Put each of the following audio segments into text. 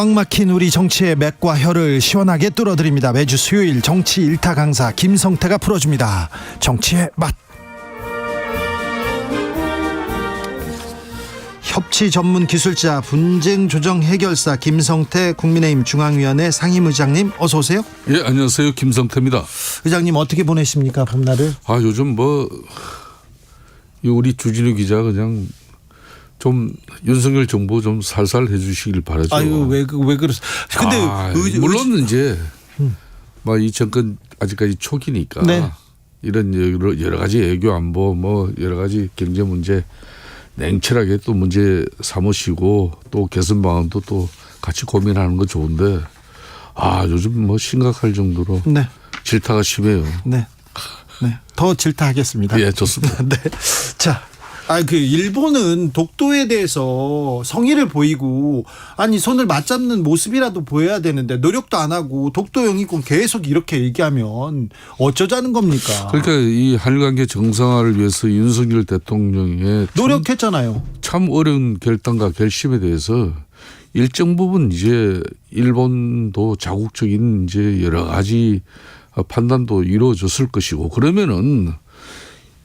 꽉 막힌 우리 정치의 맥과 혀를 시원하게 뚫어드립니다. 매주 수요일 정치 일타 강사 김성태가 풀어줍니다. 정치의 맛. 협치 전문 기술자, 분쟁 조정 해결사 김성태 국민의힘 중앙위원회 상임의장님, 어서 오세요. 예, 안녕하세요. 김성태입니다. 의장님, 어떻게 보내십니까, 봄날을? 요즘 우리 주진우 기자 그냥 좀 윤석열 정부 좀 살살 해주시길 바라죠. 아유, 왜 그러세요? 근데 물론 이제 이 정권 아직까지 초기니까 네. 이런 여러 가지 외교 안보 여러 가지 경제 문제 냉철하게 또 문제 삼으시고 또 개선 방안도 또 같이 고민하는 거 좋은데 요즘 심각할 정도로 네. 질타가 심해요. 네. 더 질타하겠습니다. 예, 좋습니다. 네. 자, 일본은 독도에 대해서 성의를 보이고 손을 맞잡는 모습이라도 보여야 되는데 노력도 안 하고 독도 영유권 계속 이렇게 얘기하면 어쩌자는 겁니까? 그러니까 이 한일 관계 정상화를 위해서 윤석열 대통령의 노력했잖아요. 참 어려운 결단과 결심에 대해서 일정 부분 이제 일본도 자국적인 이제 여러 가지 판단도 이루어졌을 것이고, 그러면은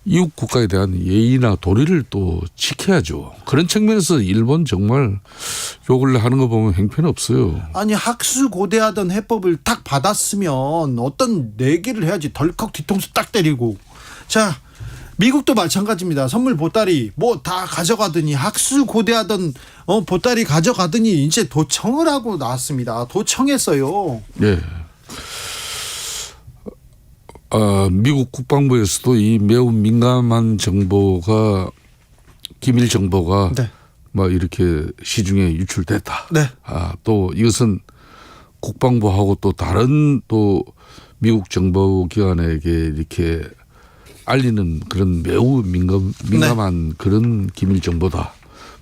이웃 국가에 대한 예의나 도리를 또 지켜야죠. 그런 측면에서 일본 정말 요 근래 하는 거 보면 형편없어요. 학수고대하던 해법을 딱 받았으면 어떤 내기를 해야지. 덜컥 뒤통수 딱 때리고. 자, 미국도 마찬가지입니다. 선물 보따리 다 가져가더니, 학수고대하던 보따리 가져가더니 이제 도청을 하고 나왔습니다. 도청했어요. 네. 미국 국방부에서도 이 매우 민감한 정보가, 기밀 정보가 네. 이렇게 시중에 유출됐다. 네. 또 이것은 국방부하고 또 다른 또 미국 정보기관에게 이렇게 알리는 그런 매우 민감한 그런 기밀 정보다.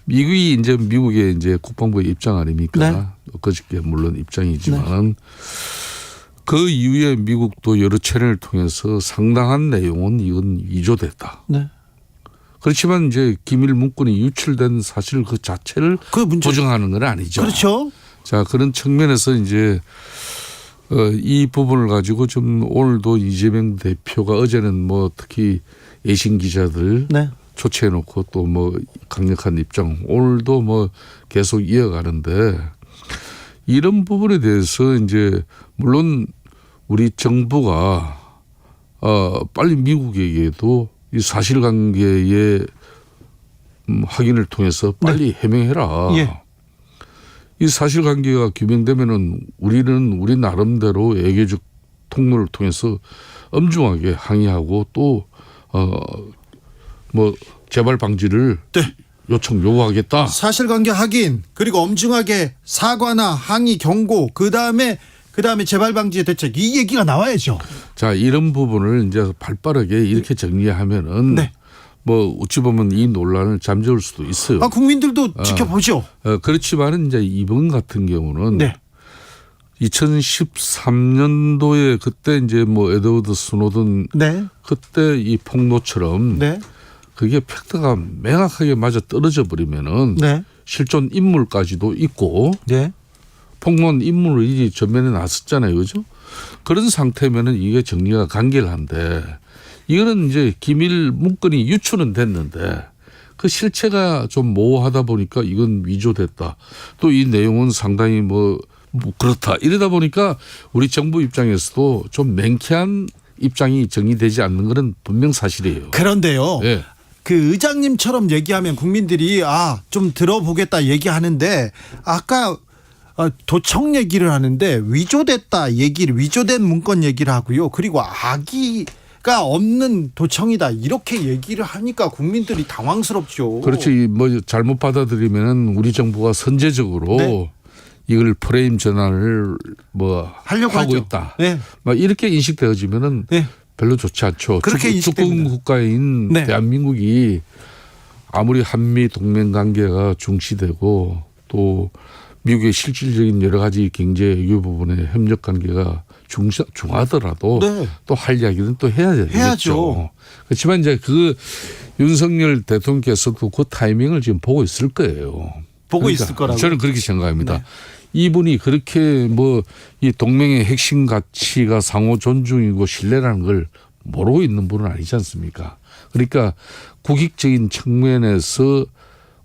미국의 이제 국방부의 입장 아닙니까? 네. 그저께 물론 입장이지만은. 그 이후에 미국도 여러 채널을 통해서 상당한 내용은 이건 위조됐다. 네. 그렇지만 이제 기밀 문건이 유출된 사실 그 자체를 부정하는 건 아니죠. 그렇죠. 자, 그런 측면에서 이제 이 부분을 가지고 좀 오늘도 이재명 대표가 어제는 특히 예신 기자들 네. 초청해놓고 또 강력한 입장, 오늘도 계속 이어가는데, 이런 부분에 대해서 이제 물론 우리 정부가 빨리 미국에게도 이 사실관계의 확인을 통해서 빨리 해명해라. 예. 이 사실관계가 규명되면은 우리는 우리 나름대로 외교적 통로를 통해서 엄중하게 항의하고 또 재발 방지를 요구하겠다. 사실관계 확인, 그리고 엄중하게 사과나 항의, 경고, 그 다음에 재발 방지의 대책, 이 얘기가 나와야죠. 자, 이런 부분을 이제 발빠르게 이렇게 정리하면은 네. 어찌 보면 이 논란을 잠재울 수도 있어요. 국민들도 지켜보죠. 그렇지만은 이제 이번 같은 경우는 네. 2013년도에 그때 이제 에드워드 스노든 네. 그때 이 폭로처럼 네. 그게 팩트가 명확하게 맞아 떨어져 버리면은 네. 실존 인물까지도 있고 네. 폭로한 인물이 전면에 나섰잖아요, 그죠? 그런 상태면은 이게 정리가 간결한데, 이거는 이제 기밀 문건이 유출은 됐는데 그 실체가 좀 모호하다 보니까 이건 위조됐다. 또 이 내용은 상당히 그렇다. 이러다 보니까 우리 정부 입장에서도 좀 맹쾌한 입장이 정리되지 않는 것은 분명 사실이에요. 그런데요. 네. 그 의장님처럼 얘기하면 국민들이 좀 들어보겠다 얘기하는데, 아까 도청 얘기를 하는데 위조된 문건 얘기를 하고요. 그리고 악의가 없는 도청이다, 이렇게 얘기를 하니까 국민들이 당황스럽죠. 그렇지. 잘못 받아들이면은 우리 정부가 선제적으로 네. 이걸 프레임 전환을 하려고 하고 하죠. 있다. 네. 이렇게 인식되어지면은 네. 별로 좋지 않죠. 그렇게 주권 국가인 네. 대한민국이 아무리 한미 동맹 관계가 중시되고 또 미국의 실질적인 여러 가지 경제 외교 부분의 협력 관계가 중하더라도 네. 또 할 이야기는 또 해야죠. 해야죠. 그렇지만 이제 윤석열 대통령께서도 그 타이밍을 지금 보고 있을 거예요. 보고 있을 거라고. 저는 그렇게 생각합니다. 네. 이분이 그렇게 뭐 이 동맹의 핵심 가치가 상호 존중이고 신뢰라는 걸 모르고 있는 분은 아니지 않습니까? 그러니까 국익적인 측면에서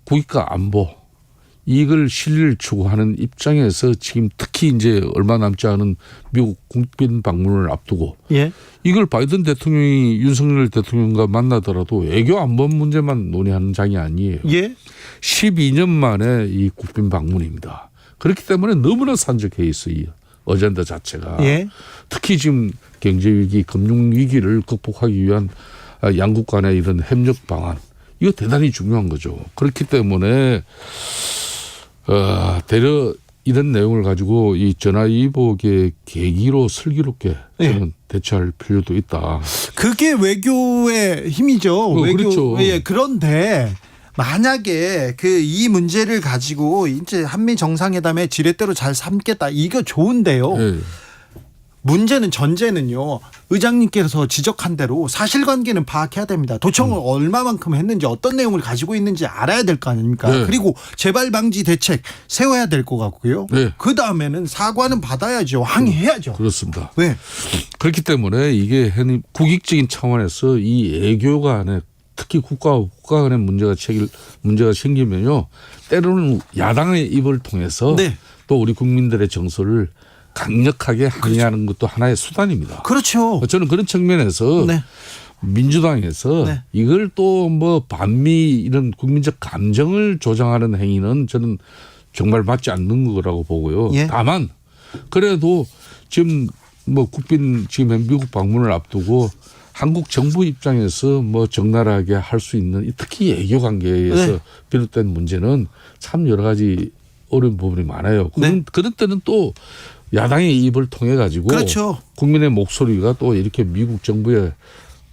국익과 안보 이걸 신뢰를 추구하는 입장에서 지금 특히 이제 얼마 남지 않은 미국 국빈 방문을 앞두고 예. 이걸 바이든 대통령이 윤석열 대통령과 만나더라도 외교 안보 문제만 논의하는 장이 아니에요. 예. 12년 만에 이 국빈 방문입니다. 그렇기 때문에 너무나 산적해 있어요. 이 어젠다 자체가. 예. 특히 지금 경제위기, 금융위기를 극복하기 위한 양국 간의 이런 협력 방안 이거 대단히 중요한 거죠. 그렇기 때문에 대려 이런 내용을 가지고 이 전화위복의 계기로 슬기롭게 저는 대처할 필요도 있다. 그게 외교의 힘이죠. 외교. 그렇죠. 예. 그런데 만약에 이 문제를 가지고 이제 한미 정상회담에 지렛대로 잘 삼겠다. 이거 좋은데요. 네. 문제는 전제는요. 의장님께서 지적한 대로 사실관계는 파악해야 됩니다. 도청을 얼마만큼 했는지 어떤 내용을 가지고 있는지 알아야 될 거 아닙니까? 네. 그리고 재발 방지 대책 세워야 될 것 같고요. 네. 그다음에는 사과는 받아야죠. 항의해야죠. 그렇습니다. 왜? 그렇기 때문에 이게 국익적인 차원에서 이 외교 간에 특히 국가 간의 문제가 생기면요. 때로는 야당의 입을 통해서 네. 또 우리 국민들의 정서를 강력하게 항의하는 것도 하나의 수단입니다. 그렇죠. 저는 그런 측면에서 네. 민주당에서 네. 이걸 또 뭐 반미 이런 국민적 감정을 조장하는 행위는 저는 정말 맞지 않는 거라고 보고요. 예. 다만 그래도 지금 뭐 국빈 지금 미국 방문을 앞두고 한국 정부 입장에서 뭐 적나라하게 할 수 있는 특히 외교 관계에서 네. 비롯된 문제는 참 여러 가지 어려운 부분이 많아요. 네. 그런 때는 또 야당의 입을 통해 가지고 그렇죠. 국민의 목소리가 또 이렇게 미국 정부에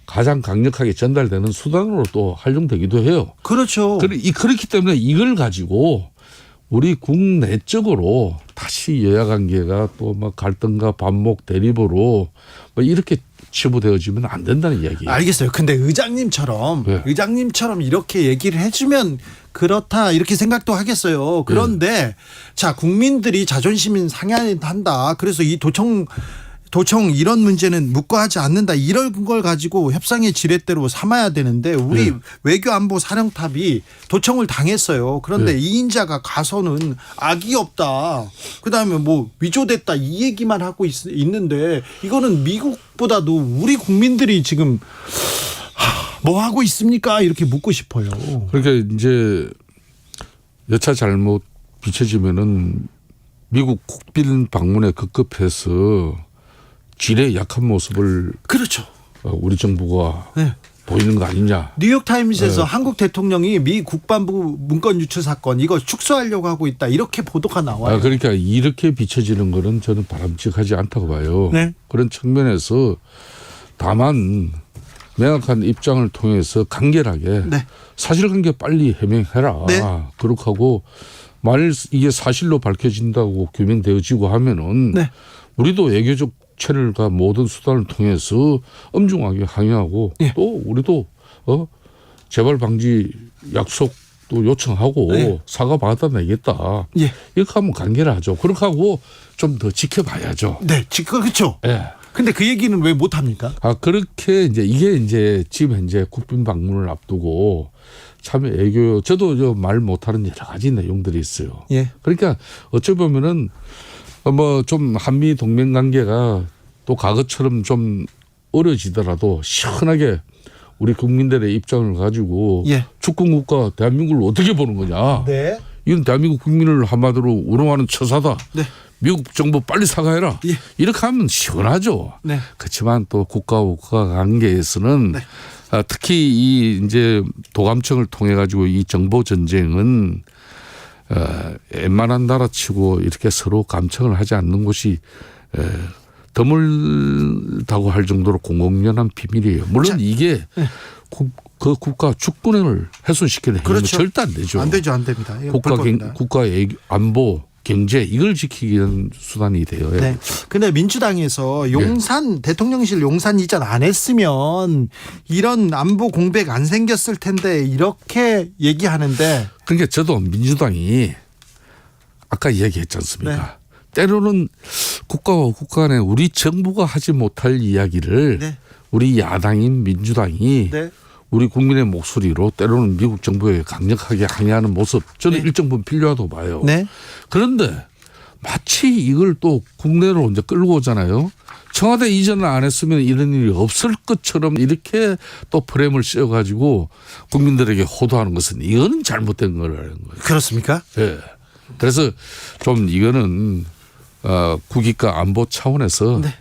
가장 강력하게 전달되는 수단으로 또 활용되기도 해요. 그렇죠. 그렇기 때문에 이걸 가지고 우리 국내적으로 다시 여야 관계가 또 막 갈등과 반목 대립으로 뭐 이렇게 치부되어지면 안 된다는 이야기예요. 알겠어요. 근데 의장님처럼 이렇게 얘기를 해주면 그렇다 이렇게 생각도 하겠어요. 그런데 자 국민들이 자존심이 상해한다. 그래서 이 도청 이런 문제는 묵과하지 않는다. 이런 걸 가지고 협상의 지렛대로 삼아야 되는데 우리 외교안보 사령탑이 도청을 당했어요. 그런데 이인자가 가서는 악의 없다. 그다음에 뭐 위조됐다 이 얘기만 하고 있는데 이거는 미국보다도 우리 국민들이 지금 뭐 하고 있습니까? 이렇게 묻고 싶어요. 그러니까 이제 여차 잘못 비춰지면은 미국 국빈 방문에 급급해서 질의 약한 모습을 그렇죠. 우리 정부가 네. 보이는 거 아니냐. 뉴욕타임스에서 한국 대통령이 미 국방부 문건 유출 사건 이거 축소하려고 하고 있다 이렇게 보도가 나와요. 그러니까 이렇게 비춰지는 거는 저는 바람직하지 않다고 봐요. 네. 그런 측면에서 다만 명확한 입장을 통해서 간결하게 네. 사실관계 빨리 해명해라. 네. 그렇게 하고 만일 이게 사실로 밝혀진다고 규명되어지고 하면은 네. 우리도 외교적 채널과 모든 수단을 통해서 엄중하게 항의하고 또 우리도 재발 방지 약속도 요청하고 사과 받아내겠다. 이렇게 하면 관계를 하죠. 그렇게 하고 좀 더 지켜봐야죠. 네, 그렇죠. 근데 그 얘기는 왜 못 합니까? 그렇게 이게 지금 현재 국빈 방문을 앞두고 참 외교 저도 말 못하는 여러 가지 내용들이 있어요. 그러니까 어찌 보면은 뭐 좀 한미 동맹 관계가 또 과거처럼 좀 어려지더라도 시원하게 우리 국민들의 입장을 가지고 주권국가 대한민국을 어떻게 보는 거냐. 네. 이건 대한민국 국민을 한마디로 우롱하는 처사다. 네. 미국 정부 빨리 사과해라. 이렇게 하면 시원하죠. 네. 그렇지만 또 국가 관계에서는 특히 이 이제 도감청을 통해 가지고 이 정보 전쟁은 웬만한 나라치고 이렇게 서로 감청을 하지 않는 곳이 드물다고 할 정도로 공공연한 비밀이에요. 물론 이게 그 국가 주권을 훼손시키는 행위는 절대 안 되죠. 안 되죠. 안 됩니다. 국가 안보 경제 이걸 지키기 위한 수단이 돼요. 네. 근데 민주당에서 대통령실 용산 이전 안 했으면 이런 안보 공백 안 생겼을 텐데 이렇게 얘기하는데 그러니까 저도 민주당이 아까 얘기했지 않습니까? 네. 때로는 국가와 국가 간에 우리 정부가 하지 못할 이야기를 네. 우리 야당인 민주당이 네. 우리 국민의 목소리로 때로는 미국 정부에 강력하게 항의하는 모습 저는 네. 일정 부분 필요하다고 봐요. 네. 그런데 마치 이걸 또 국내로 이제 끌고 오잖아요. 청와대 이전을 안 했으면 이런 일이 없을 것처럼 이렇게 또 프레임을 씌워가지고 국민들에게 호도하는 것은 이거는 잘못된 거라는 거예요. 그렇습니까? 예. 그래서 좀 이거는 국익과 안보 차원에서 네.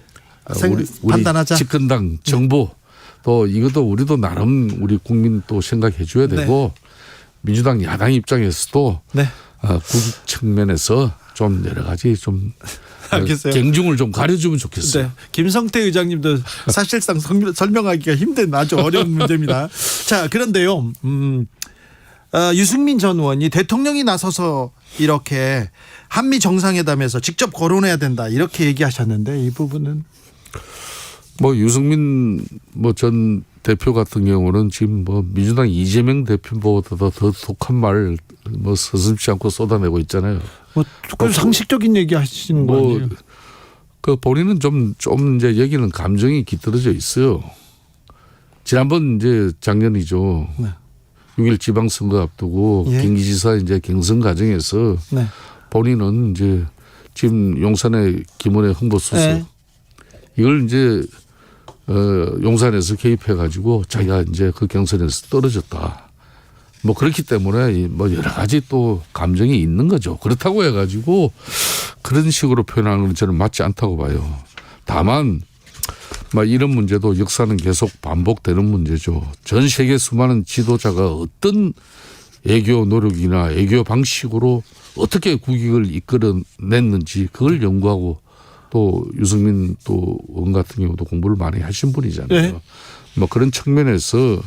우리 판단하자. 집권당 정부 또 이것도 우리도 나름 우리 국민 또 생각해 줘야 되고 민주당 야당 입장에서도 네. 국익 측면에서 좀 여러 가지 좀 알겠어요. 갱중을 좀 가려주면 좋겠어요. 네. 김성태 의장님도 사실상 설명하기가 힘든 아주 어려운 문제입니다. 자, 그런데요. 유승민 전 의원이 대통령이 나서서 이렇게 한미 정상회담에서 직접 거론해야 된다 이렇게 얘기하셨는데 이 부분은 뭐 유승민 전 대표 같은 경우는 지금 민주당 이재명 대표보다도 더 독한 말 서슴지 않고 쏟아내고 있잖아요. 그 상식적인 얘기 하시는 거 아니에요? 그 본인은 좀 이제 여기는 감정이 깃들어져 있어요. 지난번 이제 작년이죠. 네. 6일 지방선거 앞두고 예. 경기지사 이제 경선 과정에서 네. 본인은 이제 지금 용산의 김원혜 홍보수석 네. 이걸 이제 용산에서 개입해 가지고 자기가 이제 그 경선에서 떨어졌다. 뭐 그렇기 때문에 뭐 여러 가지 또 감정이 있는 거죠. 그렇다고 해가지고 그런 식으로 표현하는 건 저는 맞지 않다고 봐요. 다만 이런 문제도 역사는 계속 반복되는 문제죠. 전 세계 수많은 지도자가 어떤 외교 노력이나 외교 방식으로 어떻게 국익을 이끌어냈는지 그걸 연구하고 또 유승민 또 의원 같은 경우도 공부를 많이 하신 분이잖아요. 네. 뭐 그런 측면에서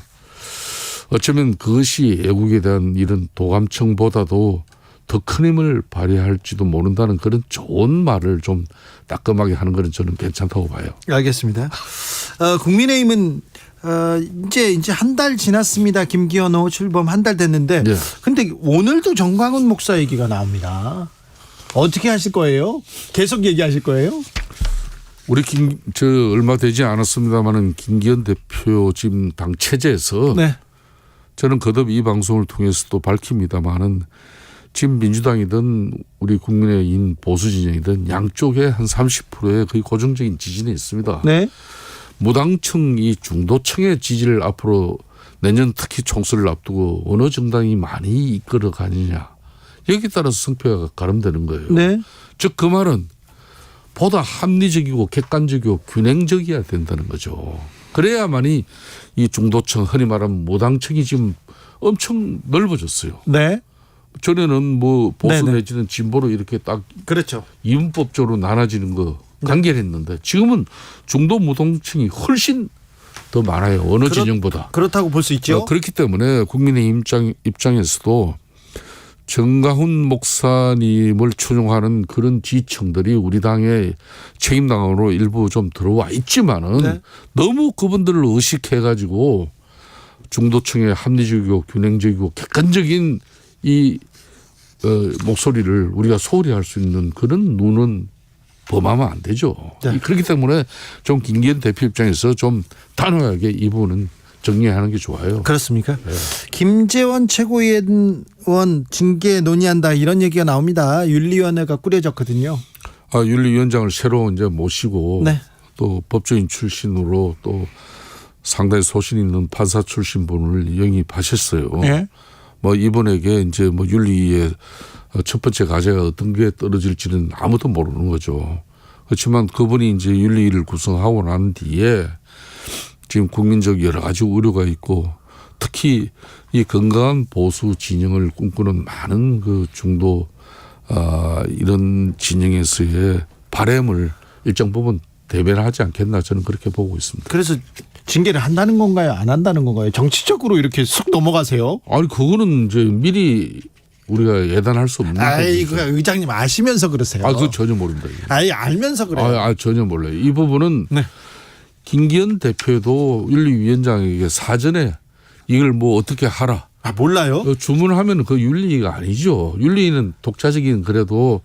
어쩌면 그것이 애국에 대한 이런 도감청보다도 더 큰 힘을 발휘할지도 모른다는 그런 좋은 말을 좀 따끔하게 하는 것은 저는 괜찮다고 봐요. 알겠습니다. 국민의힘은 이제 한 달 지났습니다. 김기현 의원 출범 한 달 됐는데 네. 근데 오늘도 정광훈 목사 얘기가 나옵니다. 어떻게 하실 거예요? 계속 얘기하실 거예요? 우리 얼마 되지 않았습니다만은 김기현 대표 지금 당 체제에서 네. 저는 거듭 이 방송을 통해서도 밝힙니다만은 지금 민주당이든 우리 국민의힘 보수 진영이든 양쪽에 한 30%의 거의 고정적인 지지는 있습니다. 네. 무당층 이 중도층의 지지를 앞으로 내년 특히 총선을 앞두고 어느 정당이 많이 이끌어 가느냐 여기에 따라서 성패가 가름되는 거예요. 네. 즉 그 말은 보다 합리적이고 객관적이고 균형적이어야 된다는 거죠. 그래야만이 이 중도층 흔히 말하면 무당층이 지금 엄청 넓어졌어요. 네. 전에는 뭐 보수 네네. 내지는 진보로 이렇게 딱 그렇죠. 이분법적으로 나눠지는 거 간결했는데 지금은 중도 무당층이 훨씬 더 많아요. 어느 진영보다. 그렇다고 볼 수 있죠. 그렇기 때문에 국민의 입장에서도 정광훈 목사님을 추종하는 그런 지층들이 우리 당의 책임당으로 일부 좀 들어와 있지만은 네. 너무 그분들을 의식해 가지고 중도층의 합리적이고 균형적이고 객관적인 이 목소리를 우리가 소홀히 할 수 있는 그런 눈은 범하면 안 되죠. 네. 그렇기 때문에 좀 김기현 대표 입장에서 좀 단호하게 이 부분은 정리하는 게 좋아요. 그렇습니까? 네. 김재원 최고위원 징계 논의한다 이런 얘기가 나옵니다. 윤리위원회가 꾸려졌거든요. 윤리위원장을 새로 이제 모시고 네. 또 법조인 출신으로 또 상당히 소신 있는 판사 출신 분을 영입하셨어요. 네. 뭐 이분에게 이제 뭐 윤리의 첫 번째 과제가 어떤 게 떨어질지는 아무도 모르는 거죠. 그렇지만 그분이 이제 윤리를 구성하고 난 뒤에 지금 국민적 여러 가지 우려가 있고 특히 이 건강한 보수 진영을 꿈꾸는 많은 그 중도 이런 진영에서의 바람을 일정 부분 대변하지 않겠나 저는 그렇게 보고 있습니다. 그래서 징계를 한다는 건가요? 안 한다는 건가요? 정치적으로 이렇게 쑥 넘어가세요? 아니 그거는 이제 미리 우리가 예단할 수 없는 아이, 부분이죠. 그 의장님 아시면서 그러세요. 그거 전혀 모릅니다. 아이, 알면서 그래요. 전혀 몰라요. 이 부분은 네. 김기현 대표도 윤리위원장에게 사전에 이걸 뭐 어떻게 하라 아, 몰라요? 주문하면 그 윤리가 아니죠. 윤리는 독자적인 그래도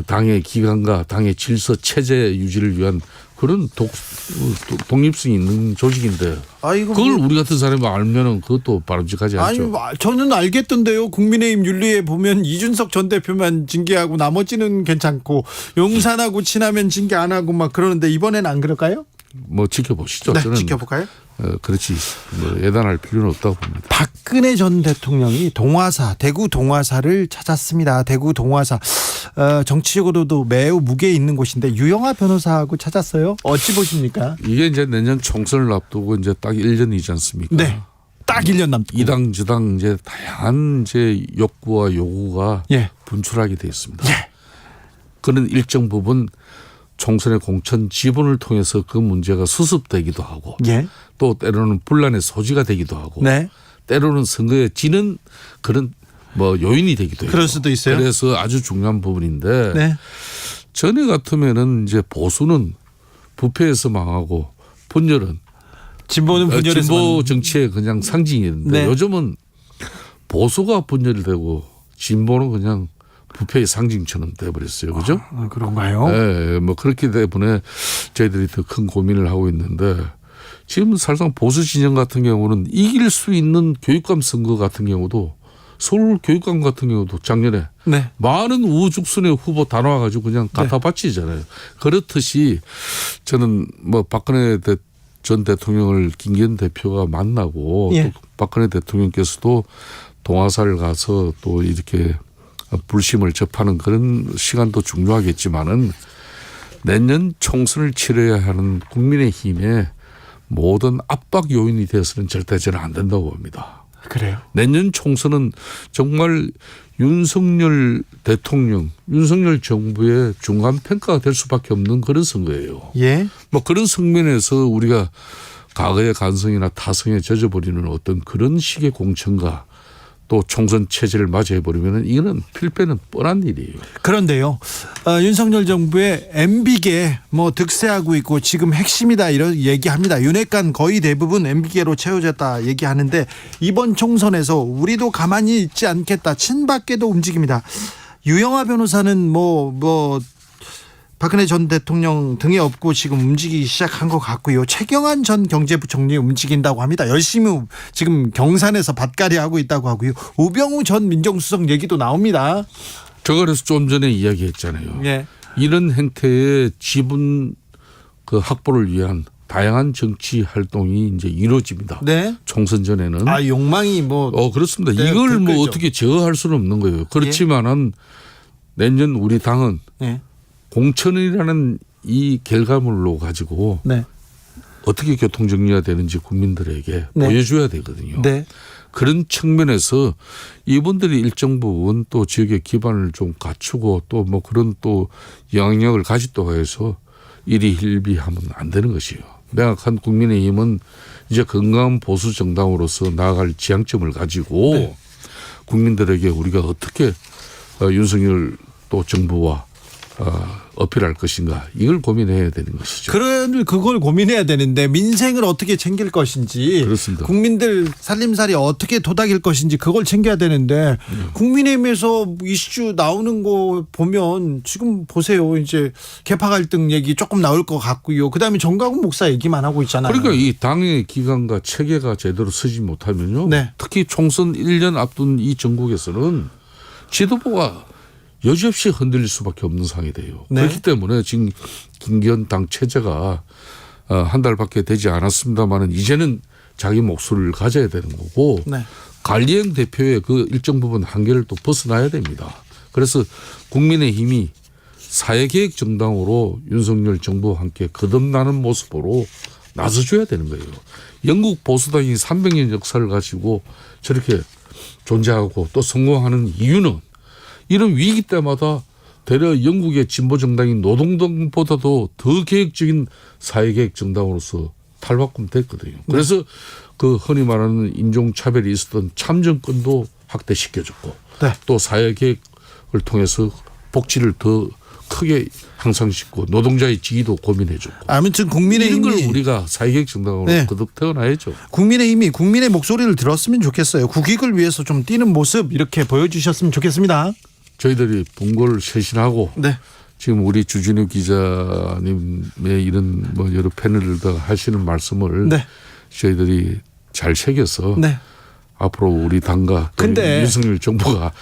당의 기관과 당의 질서 체제 유지를 위한 그런 독립성이 있는 조직인데 아이고, 그걸 우리 같은 사람이 알면은 그것도 바람직하지 않죠. 아니, 저는 알겠던데요. 국민의힘 윤리에 보면 이준석 전 대표만 징계하고 나머지는 괜찮고 용산하고 친하면 징계 안 하고 막 그러는데 이번엔 안 그럴까요? 뭐 지켜보시죠. 네, 저는 지켜볼까요? 그렇지 뭐 예단할 필요는 없다고 봅니다. 박근혜 전 대통령이 대구 동화사를 찾았습니다. 대구 동화사 정치적으로도 매우 무게 있는 곳인데 유영하 변호사하고 찾았어요. 어찌 보십니까? 이게 이제 내년 총선을 앞두고 이제 딱 1년이지 않습니까? 네, 딱 1년 남고 이당 저당 이제 다양한 이제 욕구와 요구가 예. 분출하게 되어 있습니다. 예. 그런 일정 부분 총선의 공천 지분을 통해서 그 문제가 수습되기도 하고 예. 또 때로는 분란의 소지가 되기도 하고 네. 때로는 선거에 지는 그런 뭐 요인이 되기도 해요. 그럴 수도 있어요. 그래서 아주 중요한 부분인데 네. 전에 같으면은 이제 보수는 부패에서 망하고 분열은 진보는 분열해서 진보 정치의 그냥 상징이었는데 네. 요즘은 보수가 분열되고 진보는 그냥 부패의 상징처럼 돼버렸어요. 그죠? 그런가요? 네, 뭐 그렇기 때문에 저희들이 더 큰 고민을 하고 있는데 지금 사실상 보수 진영 같은 경우는 이길 수 있는 교육감 선거 같은 경우도 서울 교육감 같은 경우도 작년에 네. 많은 우후죽순의 후보 다 나와가지고 그냥 갖다 바치잖아요. 그렇듯이 저는 뭐 박근혜 전 대통령을 김기현 대표가 만나고 예. 또 박근혜 대통령께서도 동화사를 가서 또 이렇게 불심을 접하는 그런 시간도 중요하겠지만은 내년 총선을 치러야 하는 국민의힘의 모든 압박 요인이 되어서는 절대 저는 안 된다고 봅니다. 그래요. 내년 총선은 정말 윤석열 대통령, 윤석열 정부의 중간 평가가 될 수밖에 없는 그런 선거예요. 예. 뭐 그런 측면에서 우리가 과거의 간성이나 타성에 젖어버리는 어떤 그런 식의 공천과 또 총선 체제를 맞이해버리면 이거는 필패는 뻔한 일이에요. 그런데요, 윤석열 정부의 MB계 뭐 득세하고 있고 지금 핵심이다 이런 얘기합니다. 윤핵관 거의 대부분 MB계로 채워졌다 얘기하는데 이번 총선에서 우리도 가만히 있지 않겠다. 친박계도 움직입니다. 유영하 변호사는 뭐 박근혜 전 대통령 등에 업고 지금 움직이기 시작한 것 같고요. 최경환 전 경제부총리 움직인다고 합니다. 열심히 지금 경산에서 밭갈이 하고 있다고 하고요. 우병우 전 민정수석 얘기도 나옵니다. 제가 그래서 좀 전에 이야기했잖아요. 예. 이런 행태의 지분 그 확보를 위한 다양한 정치 활동이 이제 이루어집니다. 네. 총선 전에는. 욕망이 뭐. 그렇습니다. 네, 이걸 뭐 그렇죠. 어떻게 제어할 수는 없는 거예요. 그렇지만은 내년 우리 당은 네. 공천이라는 이 결과물로 가지고 네. 어떻게 교통정리가 되는지 국민들에게 네. 보여줘야 되거든요. 네. 그런 측면에서 이분들이 일정 부분 또 지역의 기반을 좀 갖추고 또 뭐 그런 또 영향력을 가지고 해서 일희일비하면 안 되는 것이요. 명확한 국민의힘은 이제 건강한 보수 정당으로서 나아갈 지향점을 가지고 네. 국민들에게 우리가 어떻게 윤석열 또 정부와 어필할 것인가 이걸 고민해야 되는 것이죠. 그걸 고민해야 되는데 민생을 어떻게 챙길 것인지 그렇습니다. 국민들 살림살이 어떻게 도닥일 것인지 그걸 챙겨야 되는데 국민의힘에서 이슈 나오는 거 보면 지금 보세요. 이제 개파 갈등 얘기 조금 나올 것 같고요. 그다음에 정강훈 목사 얘기만 하고 있잖아요. 그러니까 이 당의 기관과 체계가 제대로 서지 못하면요. 네. 특히 총선 1년 앞둔 이 전국에서는 지도부가 여지없이 흔들릴 수밖에 없는 상황이 돼요. 네. 그렇기 때문에 지금 김기현 당 체제가 한 달밖에 되지 않았습니다만은 이제는 자기 목소리를 가져야 되는 거고 네. 관리형 대표의 그 일정 부분 한계를 또 벗어나야 됩니다. 그래서 국민의힘이 사회계획 정당으로 윤석열 정부와 함께 거듭나는 모습으로 나서줘야 되는 거예요. 영국 보수당이 300년 역사를 가지고 저렇게 존재하고 또 성공하는 이유는 이런 위기 때마다 대려 영국의 진보 정당인 노동당보다도 더 계획적인 사회계획 정당으로서 탈바꿈됐거든요. 그래서 그 흔히 말하는 인종차별이 있었던 참정권도 확대시켜줬고 네. 또 사회계획을 통해서 복지를 더 크게 향상시키고 노동자의 지위도 고민해주고 아무튼 이런 국민의힘이 걸 우리가 사회개혁 정당으로 네. 거듭 태어나야죠. 국민의힘이 국민의 목소리를 들었으면 좋겠어요. 국익을 위해서 좀 뛰는 모습 이렇게 보여주셨으면 좋겠습니다. 저희들이 본고를 쇄신하고 네. 지금 우리 주진우 기자님의 이런 뭐 여러 패널들 하시는 말씀을 네. 저희들이 잘 새겨서 네. 앞으로 우리 당과 또 근데 윤석열 정부가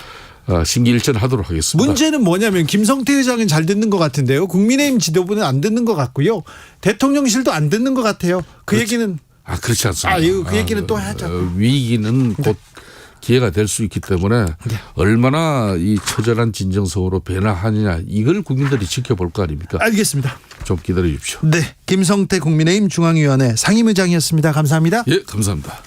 신기일전하도록 하겠습니다. 문제는 뭐냐면 김성태 의장은 잘 듣는 것 같은데요. 국민의힘 지도부는 안 듣는 것 같고요. 대통령실도 안 듣는 것 같아요. 그 그렇지. 얘기는 그렇지 않습니다. 이거 그 얘기는 또 하죠. 위기는 곧 기회가 될 수 있기 때문에 얼마나 이 처절한 진정성으로 변화하느냐 이걸 국민들이 지켜볼 거 아닙니까? 알겠습니다. 좀 기다려 주십시오. 네, 김성태 국민의힘 중앙위원회 상임의장이었습니다. 감사합니다. 예, 감사합니다.